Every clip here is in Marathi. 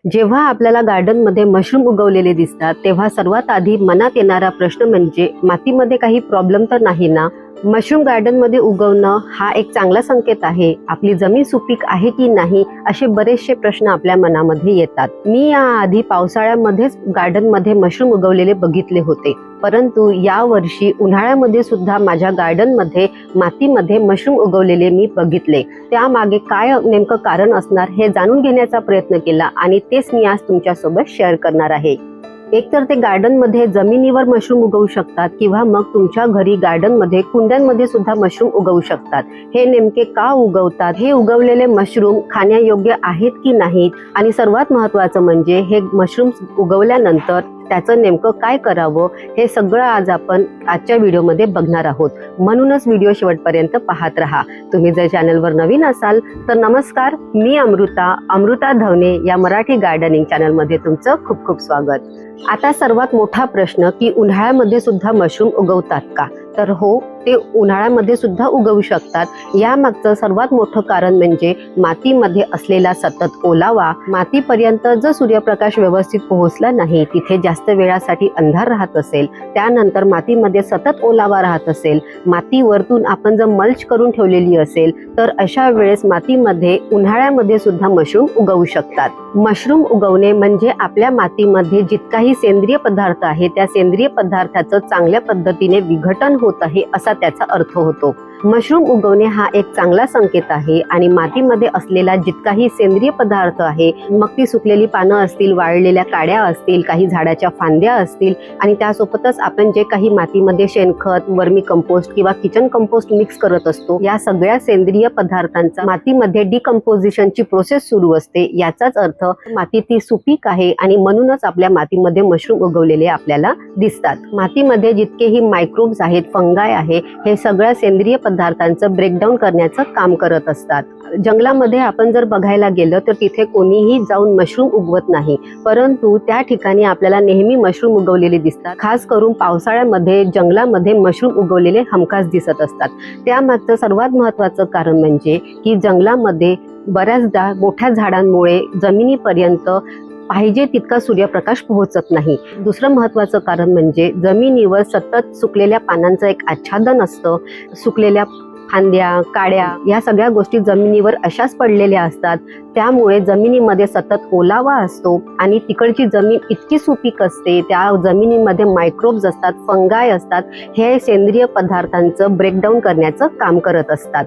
जेव्हा आपल्याला गार्डनमध्ये मशरूम उगवलेले दिसतात तेव्हा सर्वात आधी मनात येणारा प्रश्न म्हणजे मातीमध्ये काही प्रॉब्लेम तर नाही ना? मशरूम गार्डनमध्ये उगवणं हा एक चांगला संकेत आहे. आपली जमीन सुपीक आहे की नाही असे बरेचसे प्रश्न आपल्या मनामध्ये येतात. मी याआधी पावसाळ्यामध्येच गार्डनमध्ये मशरूम उगवलेले बघितले होते, परंतु यावर्षी उन्हाळ्यामध्ये सुद्धा माझ्या गार्डनमध्ये मातीमध्ये मशरूम उगवलेले मी बघितले. त्यामागे काय नेमकं कारण असणार हे जाणून घेण्याचा प्रयत्न केला आणि तेच मी आज तुमच्यासोबत शेअर करणार आहे. एकतर ते गार्डनमध्ये जमिनीवर मशरूम उगवू शकतात किंवा मग तुमच्या घरी गार्डनमध्ये कुंड्यांमध्ये सुद्धा मशरूम उगवू शकतात. हे नेमके का उगवतात, हे उगवलेले मशरूम खाण्यायोग्य आहेत की नाहीत, आणि सर्वात महत्त्वाचं म्हणजे हे मशरूम उगवल्यानंतर त्याचं नेमकं काय करावं हे सगळं आज आपण आजच्या व्हिडिओमध्ये बघणार आहोत. म्हणूनच व्हिडिओ शेवटपर्यंत पाहत राहा. तुम्ही जर चॅनलवर नवीन असाल तर नमस्कार, मी अमृता धवने या मराठी गार्डनिंग चॅनलमध्ये तुमचं खूप खूप स्वागत. आता सर्वात मोठा प्रश्न की उन्हाळ्यामध्ये सुद्धा मशरूम उगवतात का? तर हो, ते उन्हाळ्यामध्ये सुद्धा उगवू शकतात. यामागचं सर्वात मोठं कारण म्हणजे मातीमध्ये असलेला सतत ओलावा. मातीपर्यंत जर सूर्यप्रकाश व्यवस्थित पोहोचला नाही, तिथे जास्त वेळासाठी अंधार राहत असेल, त्यानंतर मातीमध्ये सतत ओलावा राहत असेल, माती वरतून आपण जर मल्च करून ठेवलेली असेल, तर अशा वेळेस मातीमध्ये उन्हाळ्यामध्ये सुद्धा मशरूम उगवू शकतात. मशरूम उगवणे म्हणजे आपल्या मातीमध्ये जितकाही सेंद्रिय पदार्थ आहे त्या सेंद्रिय पदार्थाचं चांगल्या पद्धतीने विघटन होत आहे असा त्याचा अर्थ होतो. मशरूम उगवणे हा एक चांगला संकेत आहे आणि मातीमध्ये असलेला जितकाही सेंद्रिय पदार्थ आहे, मग ती सुकलेली पानं असतील, वाळलेल्या काड्या असतील, काही झाडाच्या फांद्या असतील, आणि त्यासोबतच आपण जे काही मातीमध्ये शेणखत, वर्मी कंपोस्ट किंवा किचन कंपोस्ट मिक्स करत असतो, या सगळ्या सेंद्रिय पदार्थांचा मातीमध्ये डिकम्पोजिशनची प्रोसेस सुरू असते. याचाच अर्थ माती ती सुपीक आहे आणि म्हणूनच आपल्या मातीमध्ये मशरूम उगवलेले आपल्याला दिसतात. मातीमध्ये जितकेही मायक्रोब्स आहेत, फंगाय आहे, हे सगळ्या सेंद्रिय पदार्थांचं ब्रेकडाऊन करण्याचं काम करत असतात. जंगलामध्ये आपण जर बघायला गेलं तर तिथे कोणीही जाऊन मशरूम उगवत नाही, परंतु त्या ठिकाणी आपल्याला नेहमी मशरूम उगवलेले दिसतात. खास करून पावसाळ्यामध्ये जंगलामध्ये मशरूम उगवलेले हमखास दिसत असतात. त्यामागचं सर्वात महत्त्वाचं कारण म्हणजे की जंगलामध्ये बऱ्याचदा मोठ्या झाडांमुळे जमिनीपर्यंत पाहिजे तितका सूर्यप्रकाश पोहोचत नाही. दुसरं महत्त्वाचं कारण म्हणजे जमिनीवर सतत सुकलेल्या पानांचं एक आच्छादन असतं. सुकलेल्या फांद्या, काड्या या सगळ्या गोष्टी जमिनीवर अशाच पडलेल्या असतात. त्यामुळे जमिनीमध्ये सतत ओलावा असतो आणि तिकडची जमीन इतकी सुपीक असते, त्या जमिनीमध्ये मायक्रोब्स असतात, फंगाय असतात, हे सेंद्रिय पदार्थांचं ब्रेकडाऊन करण्याचं काम करत असतात.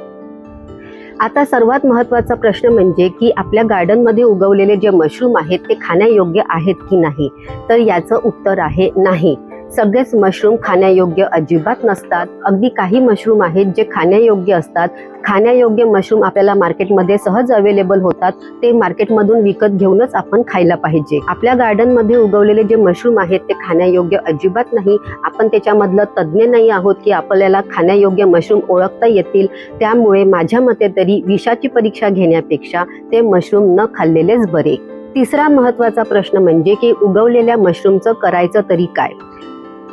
आता सर्वात महत्त्वाचा प्रश्न म्हणजे की आपल्या गार्डनमध्ये उगवलेले जे मशरूम आहेत ते खाण्यायोग्य आहेत की नाही? तर याचं उत्तर आहे नाही. सगळेच मशरूम खाण्यायोग्य अजिबात नसतात. अगदी काही मशरूम आहेत जे खाण्यायोग्य असतात. खाण्यायोग्य मशरूम आपल्याला मार्केटमध्ये सहज अवेलेबल होतात. ते मार्केटमधून विकत घेऊनच आपण खायला पाहिजे. आपल्या गार्डनमध्ये उगवलेले जे मशरूम आहेत ते खाण्यायोग्य अजिबात नाही. आपण त्याच्यामधलं तज्ज्ञ नाही आहोत की आपल्याला खाण्यायोग्य मशरूम ओळखता येतील. त्यामुळे माझ्या मते तरी विषाची परीक्षा घेण्यापेक्षा ते मशरूम न खाल्लेलेच बरे. तिसरा महत्त्वाचा प्रश्न म्हणजे की उगवलेल्या मशरूमचं करायचं तरी काय?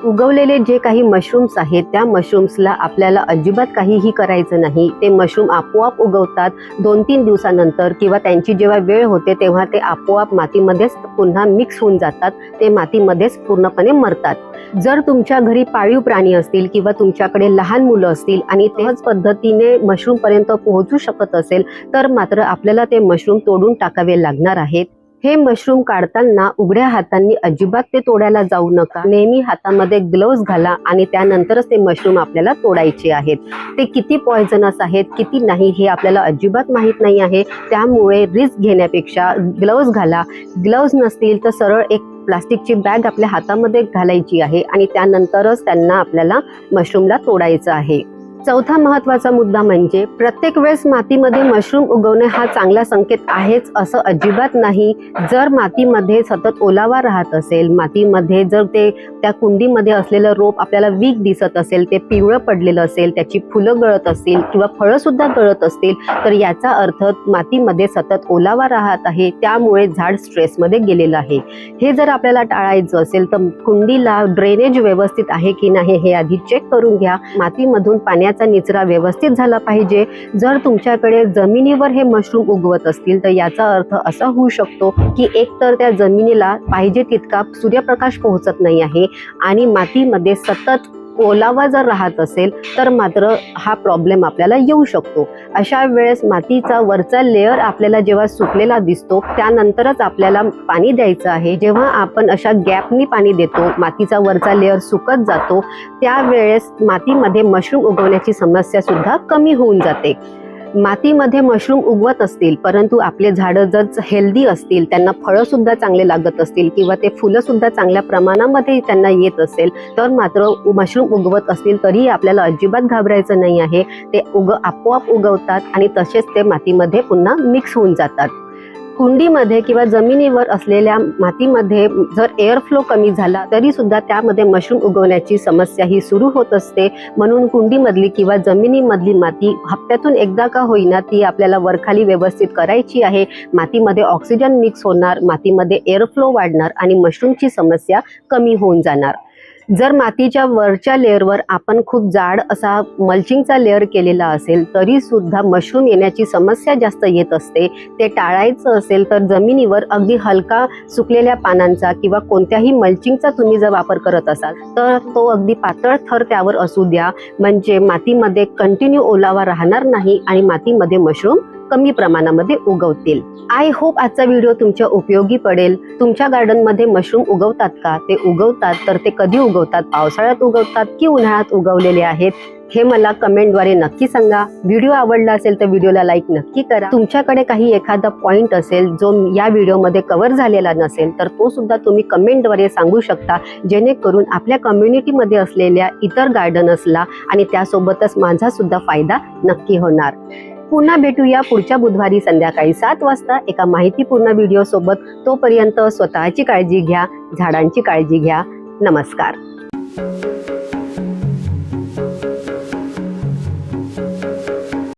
उगवलेले जे काही मशरूम्स आहेत त्या मशरूम्सला आपल्याला अजिबात काहीही करायचं नाही. ते मशरूम आपोआप उगवतात 2-3 दिवसानंतर, किंवा त्यांची जेव्हा वेळ होते तेव्हा ते आपोआप मातीमध्येच पुन्हा मिक्स होऊन जातात. ते मातीमध्येच पूर्णपणे मरतात. जर तुमच्या घरी पाळीव प्राणी असतील किंवा तुमच्याकडे लहान मुलं असतील आणि त्याच पद्धतीने मशरूम पर्यंत पोहोचू शकत असेल तर मात्र आपल्याला ते मशरूम तोडून टाकावे लागणार आहेत. हे मशरूम काढताना उघड्या हातांनी अजिबात ते तोडायला जाऊ नका. नेहमी हातामध्ये ग्लोव्ज घाला आणि त्यानंतरच ते मशरूम आपल्याला तोडायचे आहेत. ते किती पॉयझनस आहेत, किती नाही हे आपल्याला अजिबात माहीत नाही आहे. त्यामुळे रिस्क घेण्यापेक्षा ग्लोव्ज घाला. ग्लोव्ज नसतील तर सरळ एक प्लास्टिकची बॅग आपल्या हातामध्ये घालायची आहे आणि त्यानंतरच त्यांना आपल्याला मशरूमला तोडायचं आहे. चौथा महत्त्वाचा मुद्दा म्हणजे प्रत्येक वेळेस मातीमध्ये मशरूम उगवणे हा चांगला संकेत आहेच असं अजिबात नाही. जर मातीमध्ये सतत ओलावा राहत असेल, मातीमध्ये जर त्या कुंडीमध्ये असलेलं रोप आपल्याला वीक दिसत असेल, ते पिवळं पडलेलं असेल, त्याची फुलं गळत असतील किंवा फळं सुद्धा गळत असतील, तर याचा अर्थ मातीमध्ये सतत ओलावा राहत आहे. त्यामुळे झाड स्ट्रेसमध्ये गेलेलं आहे. हे जर आपल्याला टाळायचं असेल तर कुंडीला ड्रेनेज व्यवस्थित आहे की नाही हे आधी चेक करून घ्या. मातीमधून पाण्याचा पाण्याचा निचरा व्यवस्थित झाला पाहिजे. जर तुमच्याकडे जमिनीवर हे मशरूम उगवत असतील तर याचा अर्थ असा होऊ शकतो की एकतर त्या जमिनीला पाहिजे तितका सूर्यप्रकाश पोहोचत नाही आहे आणि मातीमध्ये सतत ओलावा जर राहत असेल तर मात्र हा प्रॉब्लेम आपल्याला येऊ शकतो. अशा वेळेस मातीचा वरचा लेअर आपल्याला जेव्हा सुकलेला दिसतो त्यानंतरच आपल्याला पाणी द्यायचं आहे. जेव्हा आपण अशा गॅपनी पाणी देतो, मातीचा वरचा लेअर सुकत जातो, त्यावेळेस मातीमध्ये मशरूम उगवण्याची समस्या सुद्धा कमी होऊन जाते. मातीमध्ये मशरूम उगवत असतील परंतु आपले झाडं जर हेल्दी असतील, त्यांना फळं सुद्धा चांगले लागत असतील किंवा ते फुलं सुद्धा चांगल्या प्रमाणामध्ये त्यांना येत असेल तर मात्र मशरूम उगवत असतील तरी आपल्याला अजिबात घाबरायचं नाही आहे. ते आपोआप उगवतात आणि तसेच ते मातीमध्ये पुन्हा मिक्स होऊन जातात. कुंडीमध्ये किंवा जमिनीवर असलेल्या मातीमध्ये जर एअर फ्लो कमी झाला तरी सुद्धा त्यामध्ये मशरूम उगवण्याची समस्या ही सुरू होत असते. म्हणून कुंडीमधली किंवा जमिनीमधली माती हप्त्यातून एकदा का होईना ती आपल्याला वरखाली व्यवस्थित करायची आहे. मातीमध्ये ऑक्सिजन मिक्स होणार, मातीमध्ये एअर फ्लो वाढणार आणि मशरूमची समस्या कमी होऊन जाणार. जर मातीच्या वरच्या लेअरवर आपण खूप जाड असा मल्चिंगचा लेअर केलेला असेल तरी सुद्धा मशरूम येण्याची समस्या जास्त येत असते. ते टाळायचं असेल तर जमिनीवर अगदी हलका सुकलेल्या पानांचा किंवा कोणत्याही मल्चिंगचा तुम्ही जर वापर करत असाल तर तो अगदी पातळ थर त्यावर असू द्या, म्हणजे मातीमध्ये कंटिन्यू ओलावा राहणार नाही आणि मातीमध्ये मशरूम कमी प्रमाणामध्ये उगवतील. आय होप आजचा व्हिडिओ तुमच्या उपयोगी पडेल. तुमच्या गार्डनमध्ये मशरूम उगवतात का? ते उगवतात तर ते कधी उगवतात? पावसाळ्यात उगवतात की उन्हाळ्यात उगवलेले आहेत? हे मला कमेंटद्वारे नक्की सांगा. व्हिडिओ आवडला असेल तर व्हिडिओला लाईक नक्की करा. तुमच्याकडे काही एखादा पॉइंट असेल जो या व्हिडिओमध्ये कव्हर झालेला नसेल तर तो सुद्धा तुम्ही कमेंटद्वारे सांगू शकता, जेणेकरून आपल्या कम्युनिटीमध्ये असलेल्या इतर गार्डनर्सला आणि त्यासोबतच माझा सुद्धा फायदा नक्की होणार. पुन्हा भेटूया पुढच्या बुधवारी संध्याकाळी 7 वाजता एका माहितीपूर्ण व्हिडिओ सोबत. तोपर्यंत स्वतःची काळजी घ्या, झाडांची काळजी घ्या. नमस्कार.